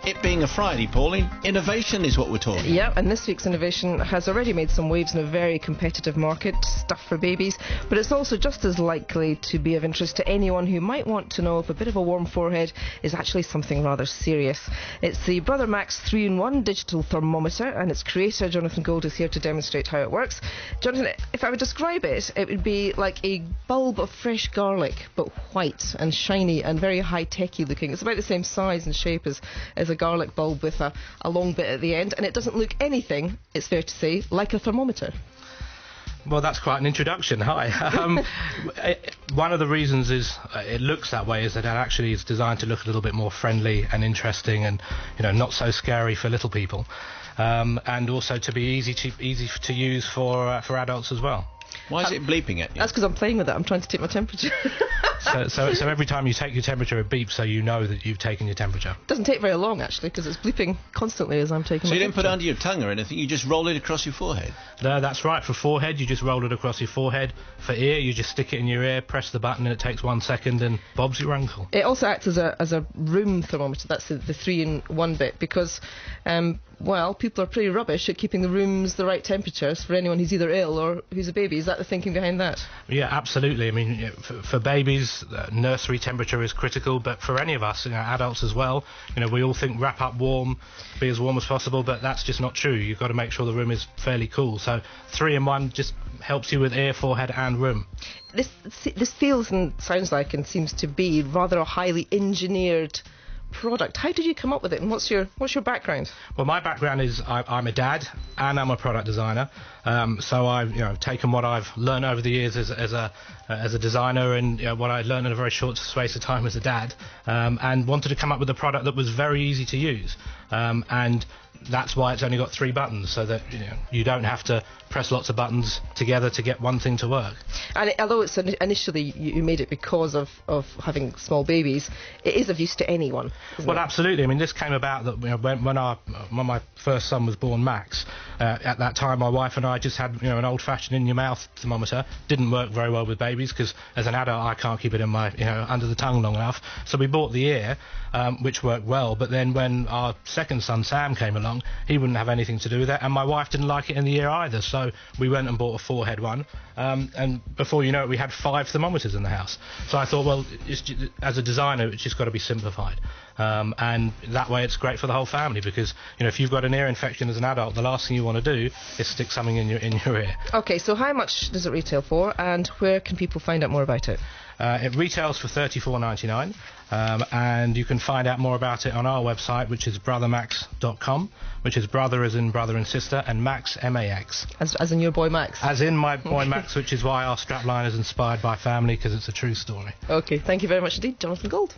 It being a Friday, Pauline, innovation is what we're talking Yeah, and this week's innovation has already made some waves in a very competitive market, stuff for babies, but it's also just as likely to be of interest to anyone who might want to know if a bit of a warm forehead is actually something rather serious. It's the Brother Max 3-in-1 digital thermometer, and its creator, Jonathan Gold, is here to demonstrate how it works. Jonathan, if I would describe it, it would be like a bulb of fresh garlic, but white and shiny and very high-techy looking. It's about the same size and shape as a garlic bulb with a long bit at the end, and it doesn't look anything, it's fair to say, like a thermometer. Well, that's quite an introduction. Hi. One of the reasons it looks that way is that it actually is designed to look a little bit more friendly and interesting, and not so scary for little people, and also to be easy to use for adults as well. Why is it bleeping at you? That's because I'm playing with it. I'm trying to take my temperature. So every time you take your temperature, it beeps, so you know that you've taken your temperature. It doesn't take very long, actually, because it's bleeping constantly as I'm taking my temperature. So you didn't put it under your tongue or anything, you just roll it across your forehead? No, that's right. For forehead, you just roll it across your forehead. For ear, you just stick it in your ear, press the button, and it takes 1 second, and bob's your uncle. It also acts as a room thermometer. That's the 3-in-1 bit, because people are pretty rubbish at keeping the rooms the right temperatures for anyone who's either ill or who's a baby. Is that the thinking behind that? Yeah, absolutely. I mean, for babies, nursery temperature is critical, but for any of us, adults as well, we all think wrap up warm, be as warm as possible, but that's just not true. You've got to make sure the room is fairly cool. So 3-in-1 just helps you with ear, forehead and room. This feels and sounds like and seems to be rather a highly engineered product. How did you come up with it, and what's your background? Well, my background is I'm a dad and I'm a product designer. So I've taken what I've learned over the years as a designer, and what I learned in a very short space of time as a dad, and wanted to come up with a product that was very easy to use, and that's why it's only got 3 buttons, so that you don't have to press lots of buttons together to get one thing to work. And although it's initially you made it because of having small babies, it is of use to anyone. Well, absolutely. I mean, this came about that when my first son was born, Max. At that time, my wife and I just had an old-fashioned in-your-mouth thermometer. Didn't work very well with babies because, as an adult, I can't keep it in my under the tongue long enough. So we bought the ear, which worked well. But then when our second son Sam came along, he wouldn't have anything to do with it, and my wife didn't like it in the ear either. So we went and bought a forehead one, and before you know it, we had 5 thermometers in the house. So I thought, well, as a designer, it's just got to be simplified. And that way it's great for the whole family, because if you've got an ear infection as an adult, the last thing you want to do is stick something in your ear. Okay, so how much does it retail for, and where can people find out more about it? It retails for $34.99, and you can find out more about it on our website, which is brothermax.com, which is brother as in brother and sister, and Max, M-A-X. As in your boy Max? As in my boy Max, which is why our strapline is inspired by family, because it's a true story. Okay, thank you very much indeed, Jonathan Gold.